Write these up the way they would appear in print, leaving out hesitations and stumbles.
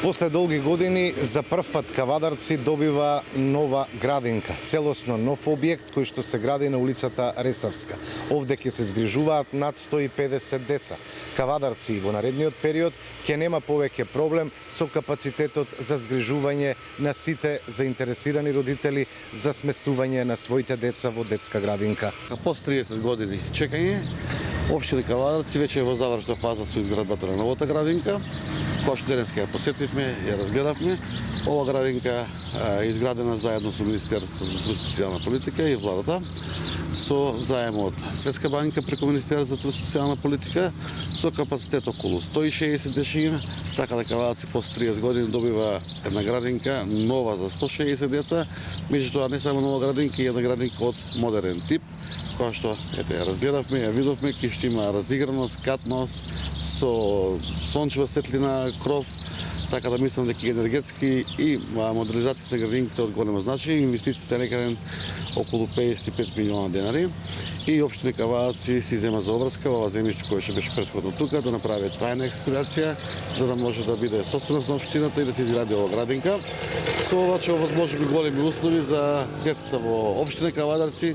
После долги години за прв пат Кавадарци добива нова градинка, целосно нов објект кој што се гради на улицата Ресавска. Овде ќе се згрижуваат над 150 деца. Кавадарци во наредниот период ќе нема повеќе проблем со капацитетот за згрижување на сите заинтересирани родители за сместување на своите деца во детска градинка. После 30 години чекање, општина Кавадарци веќе е во завршна фаза со изградбата на новата градинка. Која што денеска ја посетивме, ја разгледавме. Ова градинка е изградена заедно со Министерството за труд и социјална политика и владата, со заем од Светска банка преку Министерството за труд и социјална политика, со капацитет околу 160 дешина, така да Кавадарци после 30 години добива една градинка нова за 160 деца, меѓутоа не само нова градинка, и една градинка од модерен тип, која што ја разгледавме, ја видовме, ќе што има разиграност, катност, со сончева светлина, кров, така да мислам дека енергетски и модернизацијата на градинките од големо значење. Инвестициите е некаде околу 55 милиона денари и општина Кавадарци си зема за обврска ова земјиште кое што беше претходно тука да направи трајна експроприација за да може да биде собственост на општината и да се изгради ова градинка. Со ова ќе овозможи големи услови за децата во општина Кавадарци.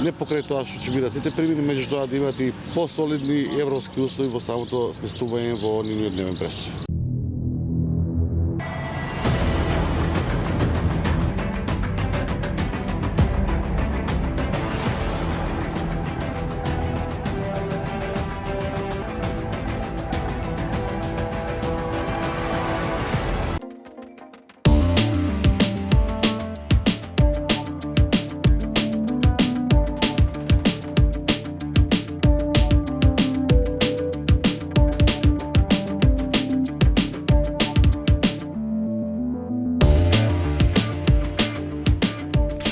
Не покрај тоа што ќе бидат сите примени, меѓутоа да имат и посолидни европски услови во самото сместување во нивниот дневен престој.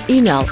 Инал